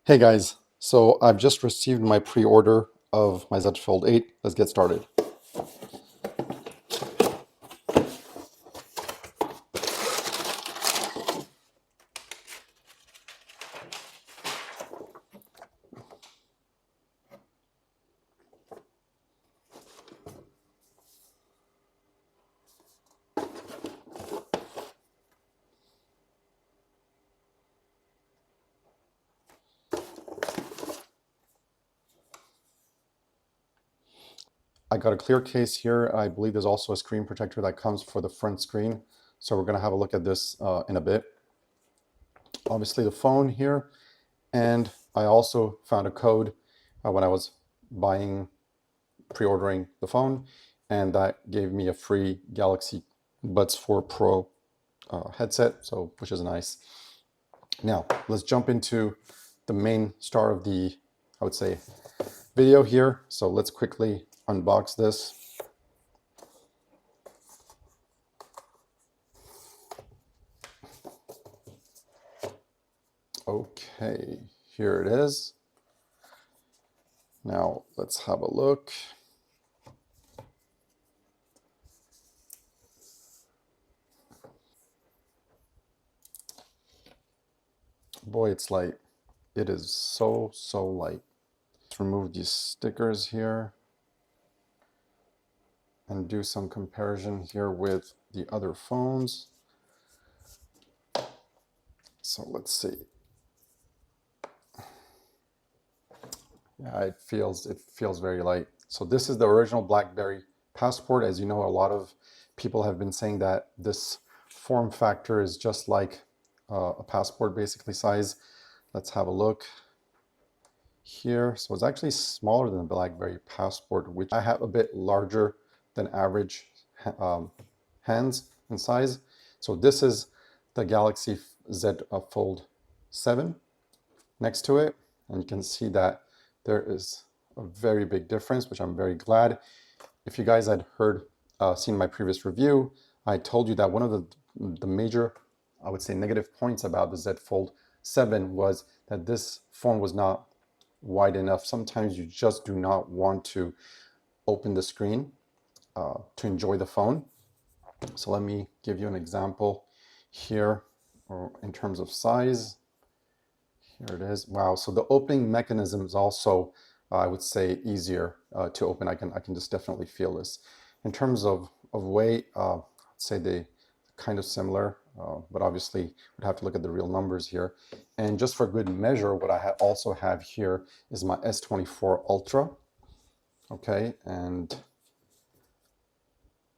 Hey guys, so I've just received my pre-order of my Z Fold 8. Let's get started. I got a clear case here. I believe there's also a screen protector that comes for the front screen. So we're going to have a look at this in a bit. Obviously the phone here, and I also found a code when I was pre-ordering the phone, and that gave me a free Galaxy Buds 4 Pro headset, so which is nice. Now let's jump into the main star of the, I would say, video here. So let's quickly unbox this. Okay, here it is. Now let's have a look. Boy, it's light. It is so light. Let's remove these stickers here and do some comparison here with the other phones. So let's see. Yeah, it feels very light. So this is the original BlackBerry Passport. As you know, a lot of people have been saying that this form factor is just like a Passport basically size. Let's have a look here. So it's actually smaller than the BlackBerry Passport, which I have a bit larger than average hands in size. So this is the Galaxy Z Fold 7 next to it, and you can see that there is a very big difference, which I'm very glad. If you guys had seen my previous review, I told you that one of the major, I would say, negative points about the Z Fold 7 was that this phone was not wide enough. Sometimes you just do not want to open the screen to enjoy the phone. So let me give you an example here in terms of size. Here it is. Wow. So the opening mechanism is also, I would say, easier to open. I can just definitely feel this. In terms of weight, I'd say they kind of similar, but obviously we'd have to look at the real numbers here. And just for good measure, what I also have here is my S24 Ultra. Okay, and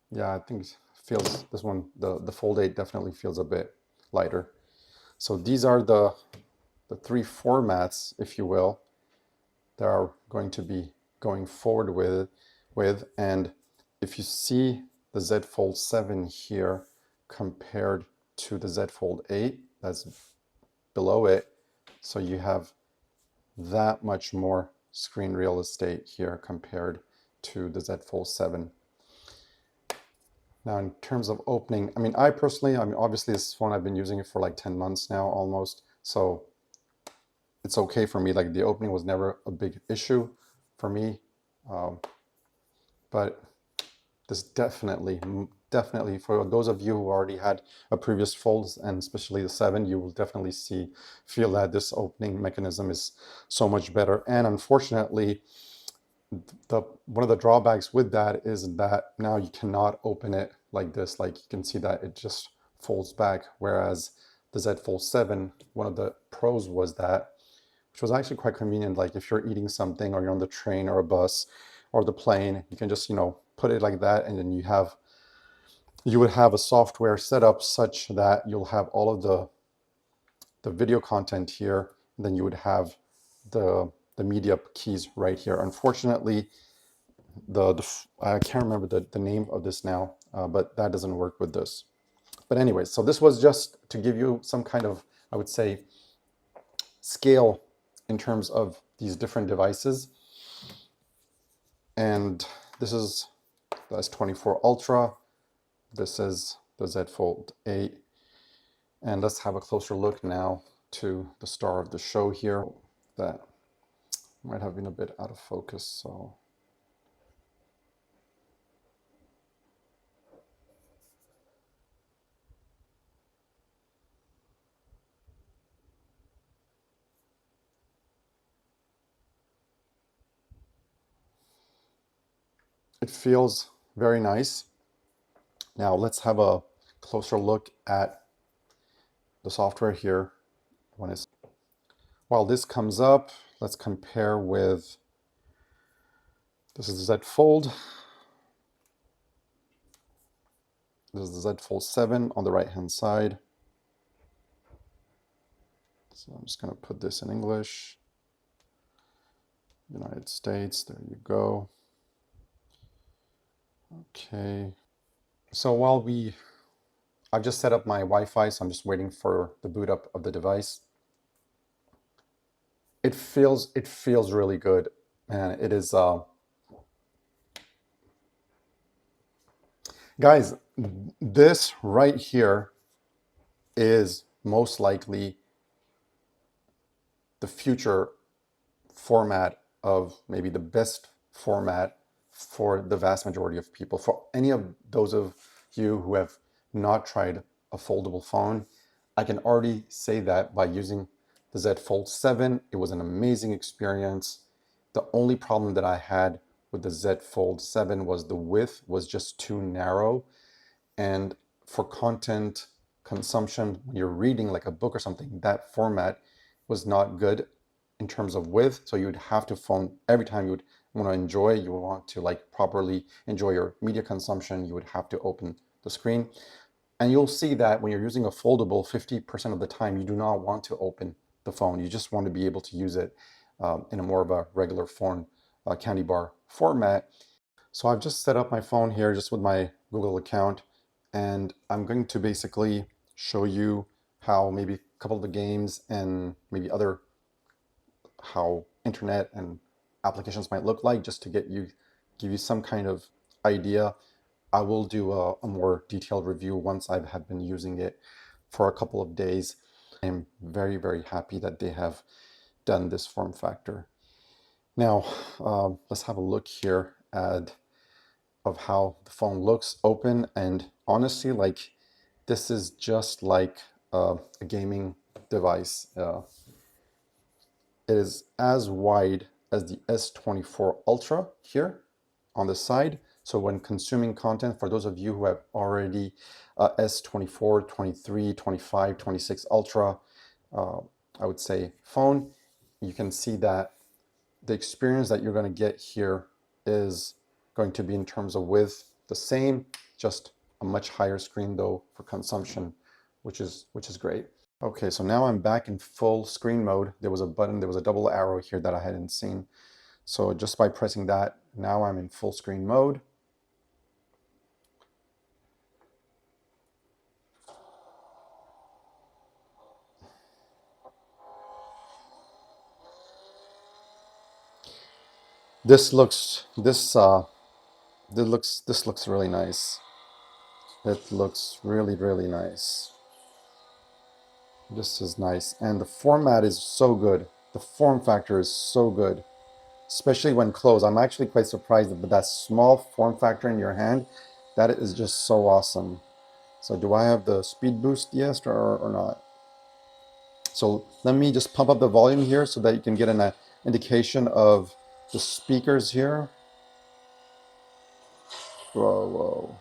yeah, I think it feels, this one, the Fold 8 definitely feels a bit lighter. So these are the three formats, if you will, that are going to be going forward with. And if you see the Z Fold 7 here compared to the Z Fold 8, that's below it. So you have that much more screen real estate here compared to the Z Fold 7. Now, in terms of opening, I mean, obviously this phone, I've been using it for like 10 months now almost. So it's okay for me. Like the opening was never a big issue for me. But this definitely for those of you who already had a previous folds, and especially the 7, you will definitely feel that this opening mechanism is so much better. And unfortunately, one of the drawbacks with that is that now you cannot open it like this. Like you can see that it just folds back, whereas the Z Fold 7, one of the pros was that, which was actually quite convenient. Like if you're eating something or you're on the train or a bus or the plane, you can just, put it like that, and then you would have a software set up such that you'll have all of the video content here, and then you would have the media keys right here. Unfortunately, I can't remember the name of this now, but that doesn't work with this. But anyway, so this was just to give you some kind of, I would say, scale in terms of these different devices. And this is the S24 Ultra. This is the Z Fold 8. And let's have a closer look now to the star of the show here. that might have been a bit out of focus, so it feels very nice. Now let's have a closer look at the software here. While this comes up, let's compare with, this is the Z Fold. This is the Z Fold 7 on the right hand side. So I'm just going to put this in English. United States, there you go. Okay. So while I've just set up my Wi-Fi, so I'm just waiting for the boot up of the device. It feels really good, and it is guys, this right here is most likely the future format of maybe the best format for the vast majority of people. For any of those of you who have not tried a foldable phone, I can already say that by using the Z Fold 7, it was an amazing experience. The only problem that I had with the Z Fold 7 was the width was just too narrow. And for content consumption, when you're reading like a book or something, that format was not good in terms of width. So you would have to phone every time you would want to enjoy, you would want to like properly enjoy your media consumption, you would have to open the screen. And you'll see that when you're using a foldable, 50% of the time, you do not want to open the phone. You just want to be able to use it in a more of a regular phone candy bar format. So I've just set up my phone here just with my Google account, and I'm going to basically show you how maybe a couple of the games and maybe other, how internet and applications might look like, just to give you some kind of idea. I will do a more detailed review once I have been using it for a couple of days. I'm very, very happy that they have done this form factor. Now, let's have a look here at of how the phone looks open, and honestly, like, this is just like a gaming device. It is as wide as the S24 Ultra here on the side. So when consuming content, for those of you who have already S24, 23, 25, 26 Ultra, I would say phone, you can see that the experience that you're going to get here is going to be, in terms of width, the same, just a much higher screen though for consumption, which is great. Okay, so now I'm back in full screen mode. There was a button, there was a double arrow here that I hadn't seen. So just by pressing that, now I'm in full screen mode. This looks really nice. It looks really, really nice. This is nice, and the format is so good. The form factor is so good, especially when closed. I'm actually quite surprised that that small form factor in your hand, that is just so awesome. So do I have the speed boost, yes, or not? So let me just pump up the volume here so that you can get an indication of the speakers here. Whoa, whoa.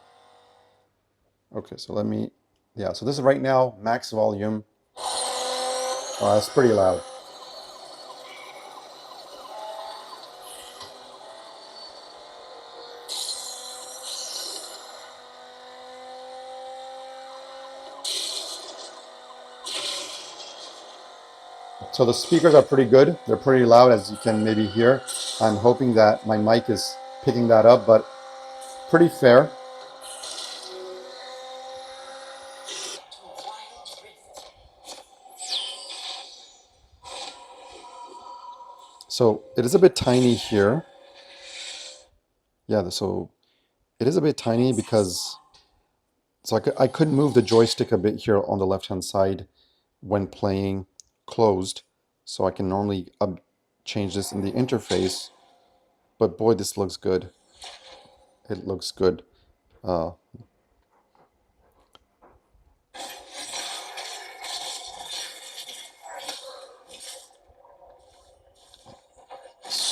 Okay, so let me, yeah, so this is right now max volume. It's pretty loud. So the speakers are pretty good. They're pretty loud, as you can maybe hear. I'm hoping that my mic is picking that up, but pretty fair. So it is a bit tiny here. Yeah, so it is a bit tiny because, so I could move the joystick a bit here on the left-hand side when playing closed. So I can normally change this in the interface, but boy, this looks good. It looks good. Uh,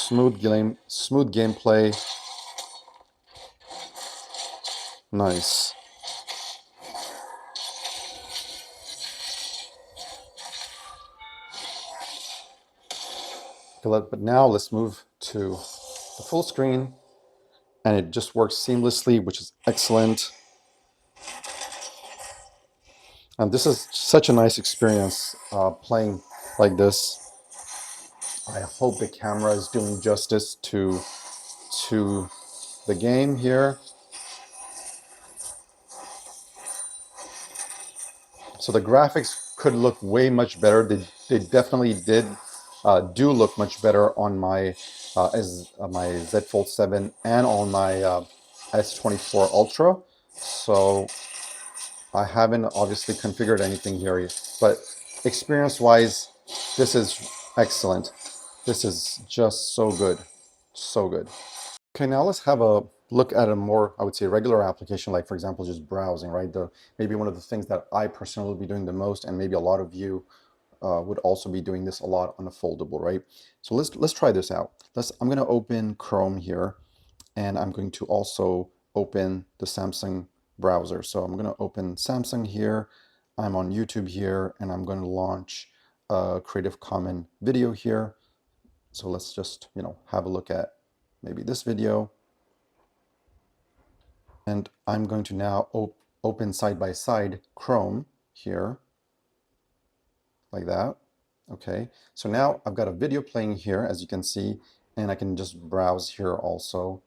smooth gameplay. Nice. But now let's move to the full screen, and it just works seamlessly, which is excellent. And this is such a nice experience playing like this. I hope the camera is doing justice to the game here. So the graphics could look way much better. They definitely do look much better on my my Z Fold 7 and on my S24 Ultra. So I haven't obviously configured anything here yet, but experience-wise, this is excellent. This is just so good, so good. Okay, now let's have a look at a more, I would say, regular application, like for example, just browsing, right? Maybe one of the things that I personally will be doing the most, and maybe a lot of you would also be doing this a lot on a foldable, right? So let's try this out. I'm going to open Chrome here, and I'm going to also open the Samsung browser. So I'm going to open Samsung here. I'm on YouTube here, and I'm going to launch a Creative Commons video here. So let's just, have a look at maybe this video. And I'm going to now open side by side Chrome here, like that. Okay, so now I've got a video playing here, as you can see, and I can just browse here also.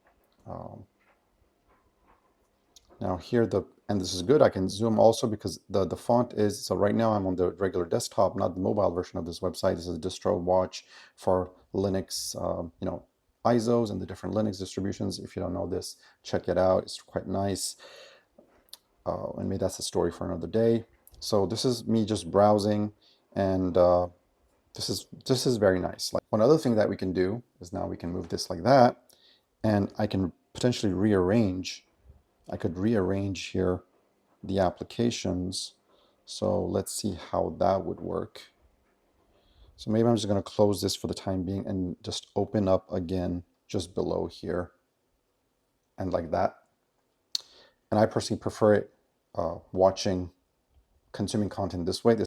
Now here, and this is good, I can zoom also because the font is, so right now I'm on the regular desktop, not the mobile version of this website. This is a distro watch for Linux, ISOs and the different Linux distributions. If you don't know this, check it out. It's quite nice. And maybe that's a story for another day. So this is me just browsing, and this is very nice. Like, one other thing that we can do is now we can move this like that, and I can potentially rearrange. I could rearrange here the applications. So let's see how that would work. So maybe I'm just going to close this for the time being and just open up again just below here, and like that. And I personally prefer it consuming content this way.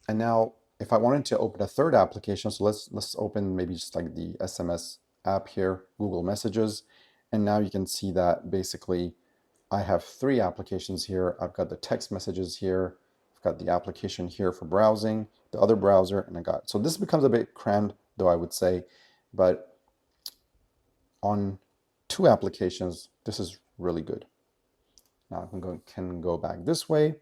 And now if I wanted to open a third application, so let's open maybe just like the SMS app here, Google Messages. And now you can see that basically I have three applications here. I've got the text messages here. I've got the application here for browsing, the other browser, and so this becomes a bit crammed though, I would say, but on two applications, this is really good. Now I can go back this way.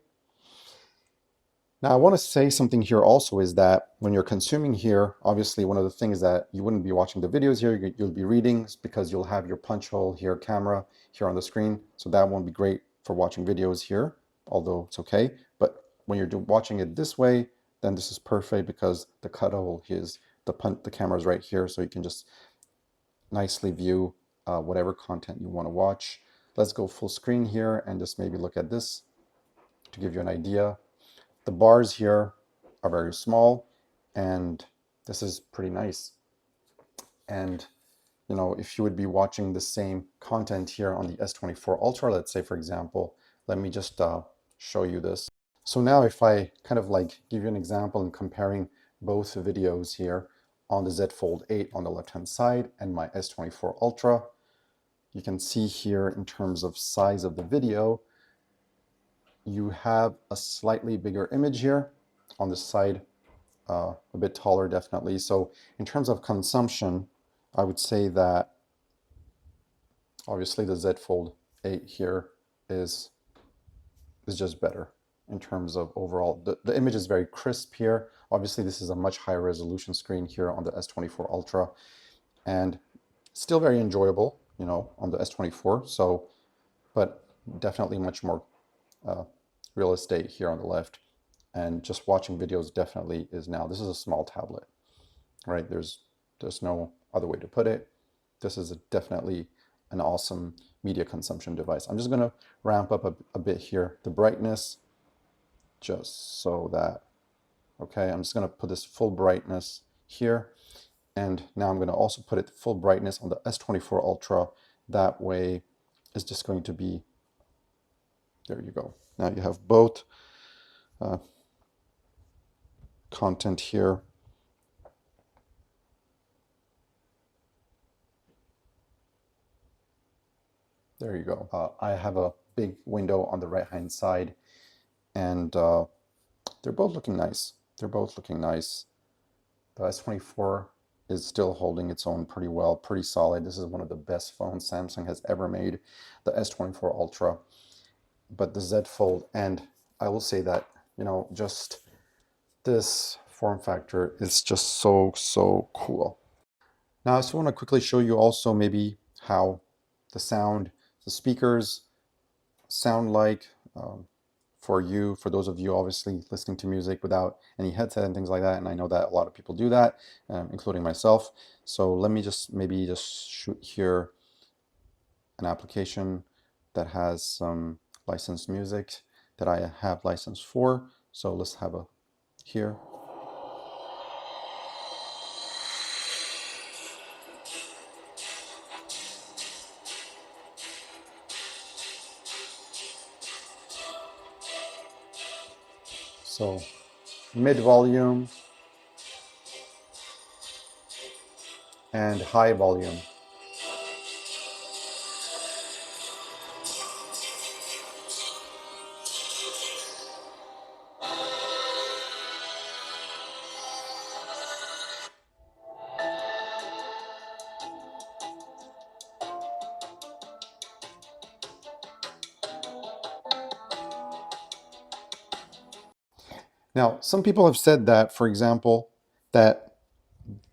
Now I want to say something here also is that when you're consuming here, obviously one of the things that you wouldn't be watching the videos here, you'll be reading, because you'll have your punch hole here, camera here on the screen. So that won't be great for watching videos here, although it's okay. But when you're watching it this way, then this is perfect because the cuthole is, the camera is right here. So you can just nicely view whatever content you want to watch. Let's go full screen here and just maybe look at this to give you an idea. The bars here are very small, and this is pretty nice. And if you would be watching the same content here on the S24 Ultra, let's say for example, let me just show you this. So now if I kind of like give you an example in comparing both videos here on the Z Fold 8 on the left hand side and my S24 Ultra, you can see here in terms of size of the video, you have a slightly bigger image here on this side, a bit taller definitely. So in terms of consumption, I would say that obviously the Z Fold 8 here is just better in terms of overall. The image is very crisp here. Obviously this is a much higher resolution screen here on the S24 Ultra, and still very enjoyable, on the S24. So, but definitely much more real estate here on the left, and just watching videos definitely is now, this is a small tablet, right? There's There's no other way to put it. This is definitely an awesome media consumption device. I'm just going to ramp up a bit here, the brightness, just so that, okay, I'm just going to put this full brightness here. And now I'm going to also put it full brightness on the S24 Ultra. That way it's just going to be, there you go. Now you have both content here. There you go. I have a big window on the right-hand side, and they're both looking nice. They're both looking nice. The S24 is still holding its own pretty well, pretty solid. This is one of the best phones Samsung has ever made, the S24 Ultra. But the Z Fold, and I will say that, you know, just this form factor is just so cool. Now I just want to quickly show you also maybe how the sound, the speakers sound like for you, for those of you obviously listening to music without any headset and things like that. And I know that a lot of people do that, including myself. So let me just maybe just shoot here an application that has some licensed music that I have license for. So let's have a here. So mid volume and high volume. Now, some people have said that, for example, that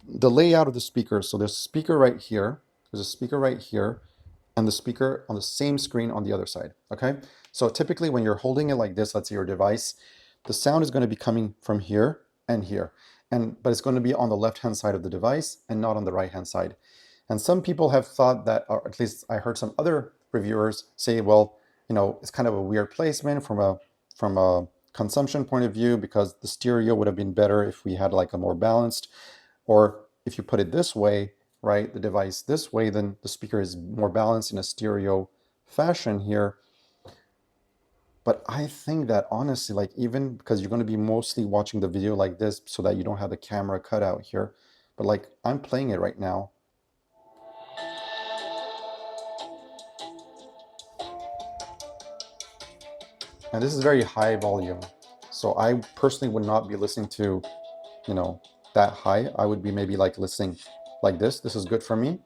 the layout of the speaker, so there's a speaker right here, there's a speaker right here, and the speaker on the same screen on the other side, okay? So typically when you're holding it like this, let's say your device, the sound is going to be coming from here and here, but it's going to be on the left-hand side of the device and not on the right-hand side. And some people have thought that, or at least I heard some other reviewers say, well, you know, it's kind of a weird placement from a consumption point of view, because the stereo would have been better if we had like a more balanced, or if you put it this way, right, the device this way, then the speaker is more balanced in a stereo fashion here. But I think that honestly, like, even because you're going to be mostly watching the video like this so that you don't have the camera cut out here, but like I'm playing it right now. And this is very high volume. So I personally would not be listening to, you know, that high. I would be maybe like listening like this. This is good for me.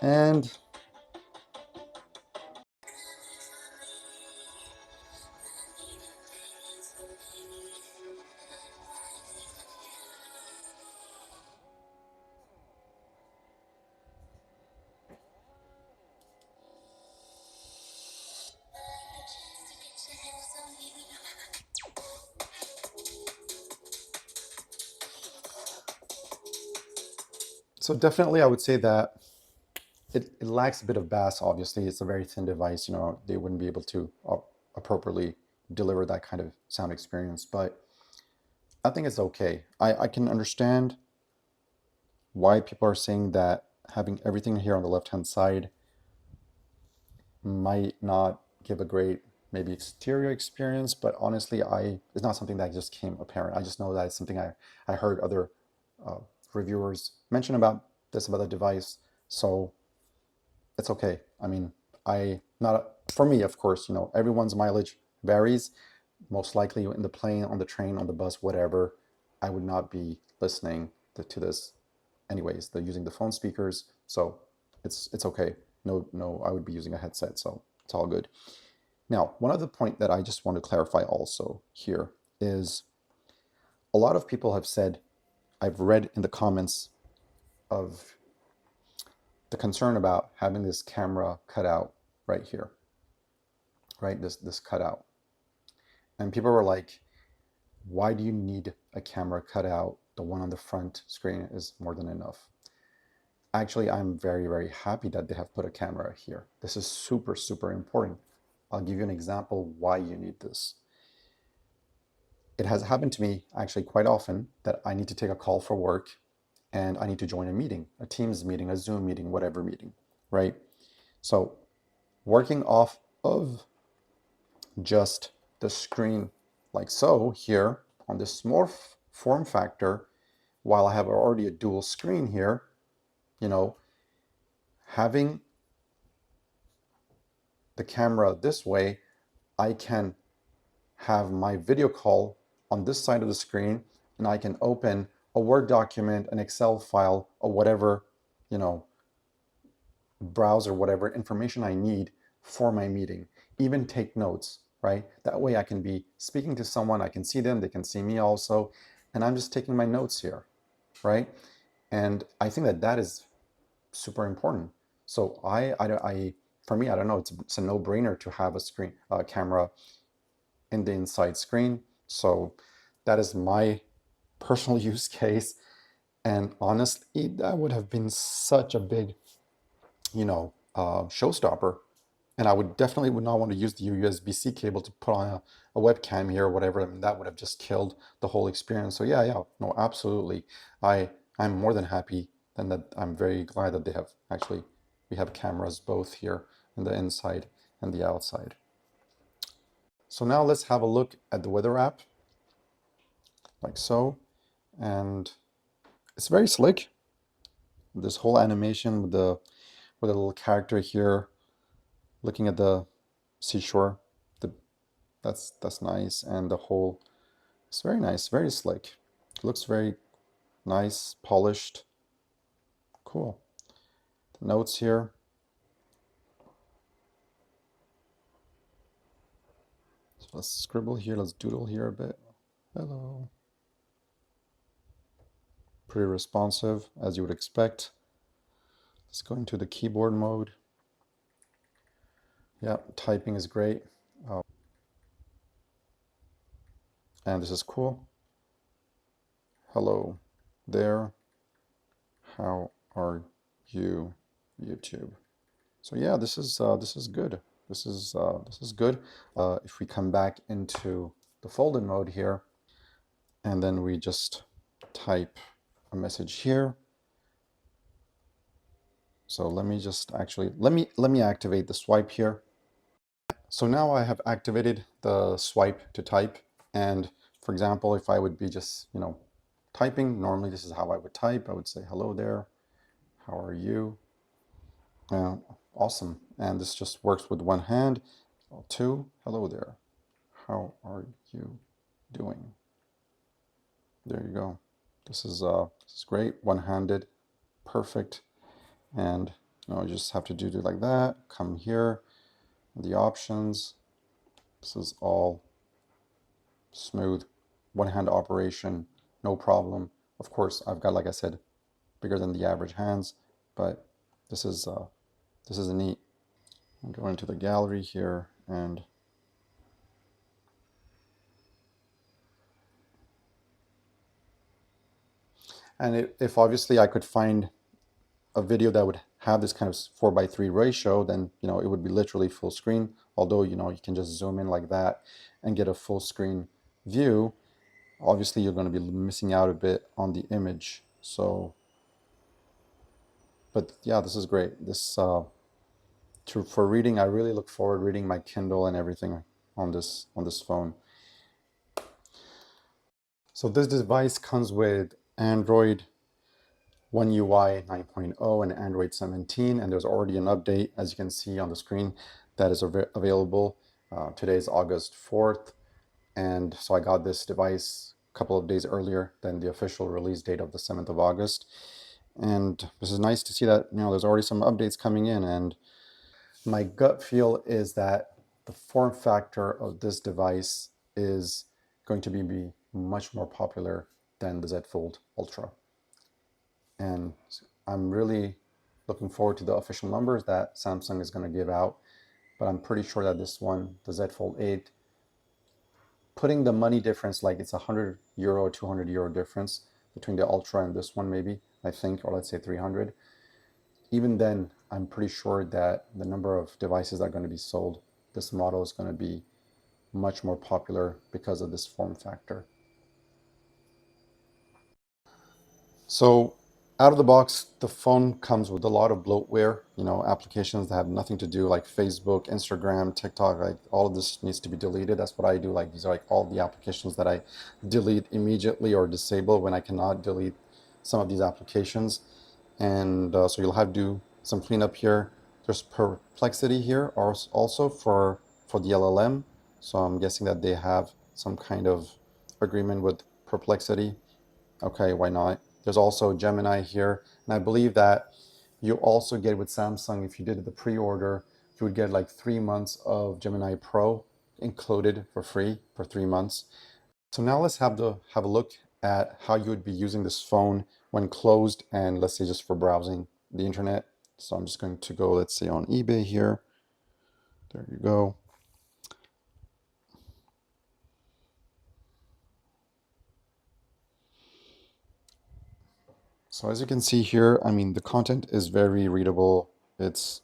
And so definitely I would say that it lacks a bit of bass. Obviously, it's a very thin device. You know, they wouldn't be able to appropriately deliver that kind of sound experience. But I think it's okay. I can understand why people are saying that having everything here on the left-hand side might not give a great maybe exterior experience. But honestly, it's not something that just came apparent. I just know that it's something I heard other reviewers mention about the device. So it's okay. I mean, for me, of course, you know, everyone's mileage varies. Most likely in the plane, on the train, on the bus, whatever, I would not be listening to this anyways. They're using the phone speakers, so it's okay. No, I would be using a headset, so it's all good. Now, one other point that I just want to clarify also here is a lot of people have said, I've read in the comments of the concern about having this camera cut out right here, right? This cutout. And people were like, why do you need a camera cut out the one on the front screen is more than enough. Actually, I'm very, very happy that they have put a camera here. This is super, super important. I'll give you an example why you need this. It has happened to me actually quite often that I need to take a call for work and I need to join a meeting, a Teams meeting, a Zoom meeting, whatever meeting, right? So working off of just the screen like so here on this small form factor, while I have already a dual screen here, you know, having the camera this way, I can have my video call on this side of the screen and I can open a Word document, an Excel file, or whatever, you know, browser, whatever information I need for my meeting, even take notes, right? That way I can be speaking to someone, I can see them, they can see me also, and I'm just taking my notes here, right? And I think that that is super important. So for me, I don't know, it's a no-brainer to have a screen, camera in the inside screen. So that is my personal use case. And honestly, that would have been such a big, showstopper. And I would definitely would not want to use the USB-C cable to put on a webcam here or whatever. I mean, that would have just killed the whole experience. So yeah, no, absolutely. I'm more than happy and that I'm very glad that we have cameras both here in the inside and the outside. So now let's have a look at the weather app, like so. And it's very slick. This whole animation with a little character here looking at the seashore. That's nice, and the whole it's very nice, very slick. It looks very nice, polished, cool. The notes here. So let's scribble here. Let's doodle here a bit. Hello. Pretty responsive, as you would expect. Let's go into the keyboard mode. Yeah, typing is great. And this is cool. Hello there. How are you, YouTube? So yeah, this is good. This is good. If we come back into the folded mode here, and then we just type a message here. So let me just actually let me activate the swipe here. So now I have activated the swipe to type, and for example, if I would be just typing normally, this is how I would type. I would say hello there. How are you? Awesome. And this just works with one hand. Two, hello there. How are you doing? There you go. This is great. One-handed, perfect. And you just have to do it like that. Come here, the options. This is all smooth, one-hand operation, no problem. Of course, I've got, like I said, bigger than the average hands, but this is neat. I'm going to the gallery here and if obviously I could find a video that would have this kind of 4:3 ratio, then it would be literally full screen. Although you can just zoom in like that and get a full screen view. Obviously, you're going to be missing out a bit on the image. So, but yeah, this is great. This for reading, I really look forward to reading my Kindle and everything on this phone. So this device comes with Android One UI 9.0 and Android 17, and there's already an update, as you can see on the screen, that is available. Today is August 4th, and so I got this device a couple of days earlier than the official release date of the 7th of August. And this is nice to see that there's already some updates coming in, and my gut feel is that the form factor of this device is going to be much more popular than the Z Fold Ultra. And I'm really looking forward to the official numbers that Samsung is going to give out. But I'm pretty sure that this one, the Z Fold 8, putting the money difference, like it's €100, €200 difference, between the Ultra and this one maybe, I think, or let's say 300. Even then, I'm pretty sure that the number of devices that are going to be sold, this model is going to be much more popular because of this form factor. So out of the box, the phone comes with a lot of bloatware, applications that have nothing to do, like Facebook, Instagram, TikTok, like all of this needs to be deleted. That's what I do. Like these are like all the applications that I delete immediately or disable when I cannot delete some of these applications. And so you'll have to do some cleanup here. There's Perplexity here also for the LLM. So I'm guessing that they have some kind of agreement with Perplexity. Okay, why not? There's also Gemini here, and I believe that you also get with Samsung, if you did the pre-order, you would get like 3 months of Gemini Pro included for free for 3 months. So now let's have a look at how you would be using this phone when closed and let's say just for browsing the internet. So I'm just going to go, let's say on eBay here. There you go. So as you can see here, I mean, the content is very readable. It's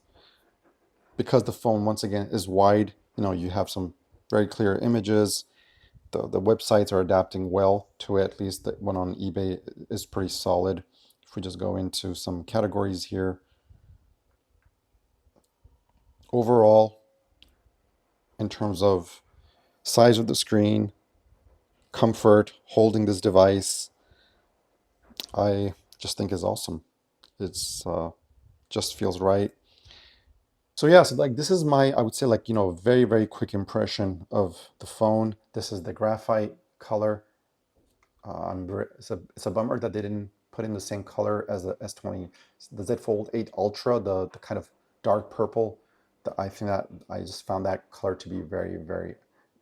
because the phone, once again, is wide, you have some very clear images. The websites are adapting well to it. At least the one on eBay is pretty solid. If we just go into some categories here, overall, in terms of size of the screen, comfort, holding this device, I just think is awesome. It's just feels right. So yeah, so like this is my, I would say like, very, very quick impression of the phone. This is the graphite color. It's a bummer that they didn't put in the same color as the S20, the Z Fold 8 Ultra, the kind of dark purple. I think that I just found that color to be very, very,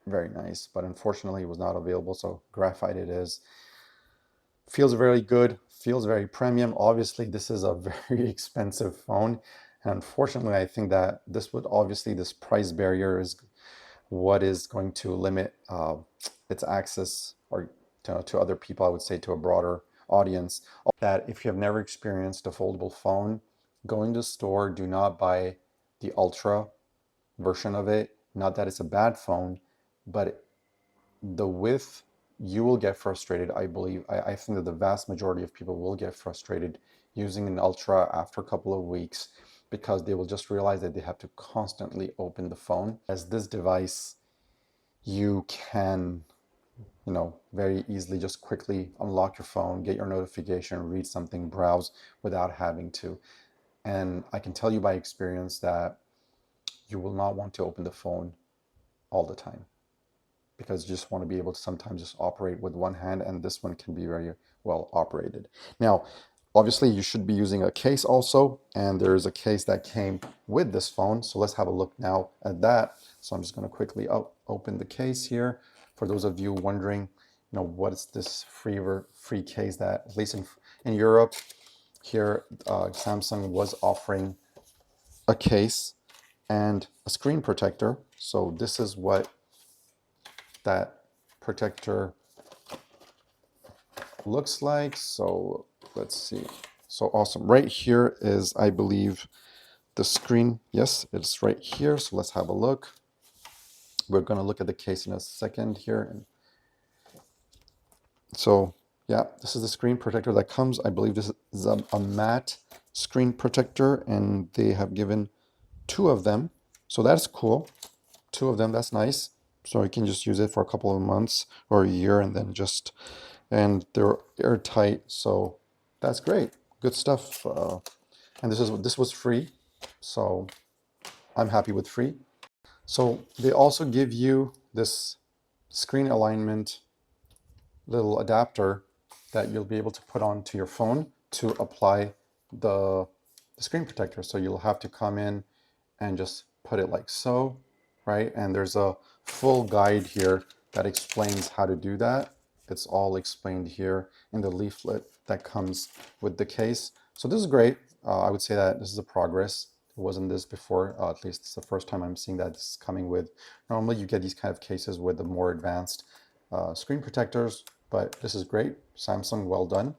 very nice. But unfortunately, it was not available. So graphite it is. Feels very good. Feels very premium. Obviously, this is a very expensive phone. And unfortunately, I think that this price barrier is what is going to limit its access or to other people, I would say to a broader audience. That if you have never experienced a foldable phone, going to the store, do not buy the Ultra version of it. Not that it's a bad phone, but the width, you will get frustrated, I believe. I think that the vast majority of people will get frustrated using an Ultra after a couple of weeks because they will just realize that they have to constantly open the phone. As this device, you can, very easily just quickly unlock your phone, get your notification, read something, browse without having to. And I can tell you by experience that you will not want to open the phone all the time because you just want to be able to sometimes just operate with one hand, and this one can be very well operated. Now, obviously you should be using a case also, and there is a case that came with this phone. So let's have a look now at that. So I'm just going to quickly open the case here. For those of you wondering, what is this free case that, at least in Europe, here Samsung was offering a case and a screen protector. So this is what that protector looks like. So let's see. So awesome. Right here is, I believe, the screen. Yes, it's right here. So let's have a look. We're going to look at the case in a second here. So yeah, this is the screen protector that comes. I believe this is a matte screen protector, and they have given 2 of them. So that's cool. 2 of them, that's nice. So you can just use it for a couple of months or a year and then and they're airtight. So that's great. Good stuff. And this was free. So I'm happy with free. So they also give you this screen alignment little adapter that you'll be able to put onto your phone to apply the screen protector. So you'll have to come in and just put it like so, right? And there's a full guide here that explains how to do that. It's all explained here in the leaflet that comes with the case. So this is great. I would say that this is a progress. It wasn't this before, at least it's the first time I'm seeing that this is coming with. Normally you get these kind of cases with the more advanced screen protectors, but this is great. Samsung, well done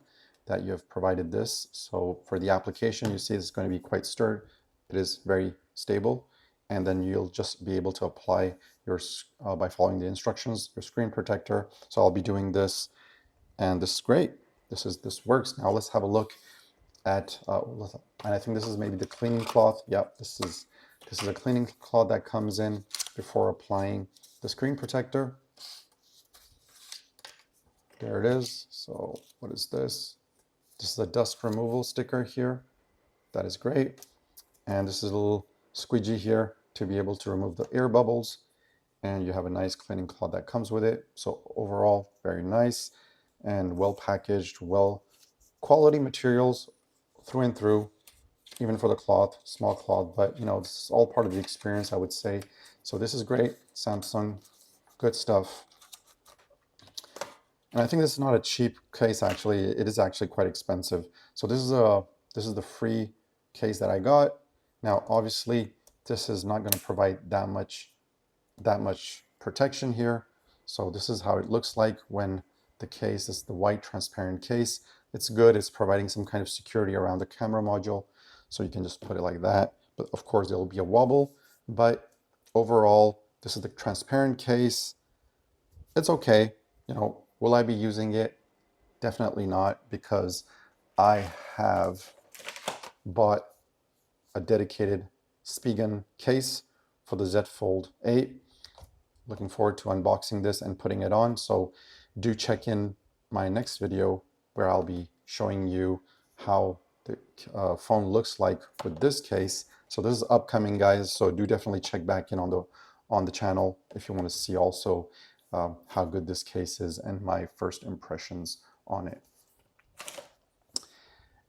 that you have provided this. So for the application, you see it's going to be quite sturdy. It is very stable. And then you'll just be able to apply your, by following the instructions, your screen protector. So I'll be doing this, and this is great. This works. Now let's have a look at, and I think this is maybe the cleaning cloth. Yep, this is a cleaning cloth that comes in before applying the screen protector. There it is. So what is this? This is a dust removal sticker here. That is great. And this is a little squeegee here to be able to remove the air bubbles. And you have a nice cleaning cloth that comes with it. So overall, very nice and well packaged, well quality materials through and through, even for the cloth, small cloth, but you know, this is all part of the experience, I would say. So this is great. Samsung, good stuff. And I think this is not a cheap case, actually. It is actually quite expensive. So this is the free case that I got. Now, obviously, this is not going to provide that much protection here. So this is how it looks like when the case is the white transparent case. It's good. It's providing some kind of security around the camera module. So you can just put it like that. But of course, there will be a wobble. But overall, this is the transparent case. It's okay. You know, will I be using it? Definitely not, because I have bought a dedicated Spigen case for the Z Fold 8. Looking forward to unboxing this and putting it on. So do check in my next video where I'll be showing you how the phone looks like with this case. So this is upcoming, guys. So do definitely check back in on the channel if you want to see also how good this case is and my first impressions on it.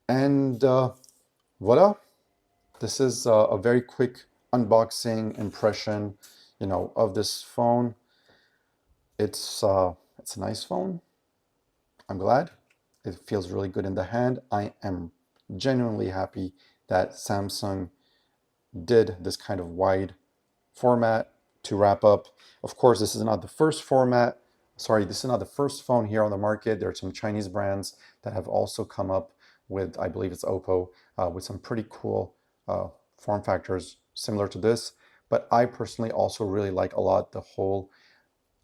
And voila, this is a very quick unboxing impression, you know, of this phone. It's a nice phone. I'm glad. It feels really good in the hand. I am genuinely happy that Samsung did this kind of wide format to wrap up. Of course, this is not the first format. Sorry, this is not the first phone here on the market. There are some Chinese brands that have also come up with, I believe it's Oppo, with some pretty cool form factors similar to this. But I personally also really like a lot the whole,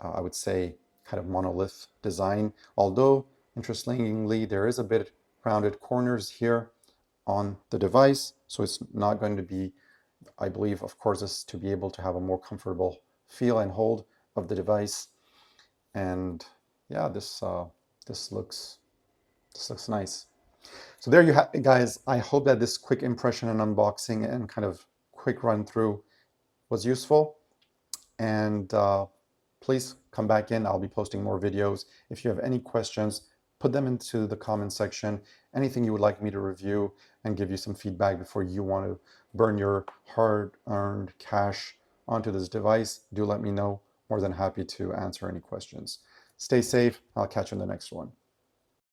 I would say, kind of monolith design. Although, interestingly, there is a bit rounded corners here on the device. So it's not going to be, I believe, of course, is to be able to have a more comfortable feel and hold of the device. And yeah, this looks nice. So there you have it, guys. I hope that this quick impression and unboxing and kind of quick run through was useful. And please come back in. I'll be posting more videos. If you have any questions, put them into the comment section. Anything you would like me to review and give you some feedback before you want to burn your hard-earned cash onto this device, do let me know. More than happy to answer any questions. Stay safe. I'll catch you in the next one.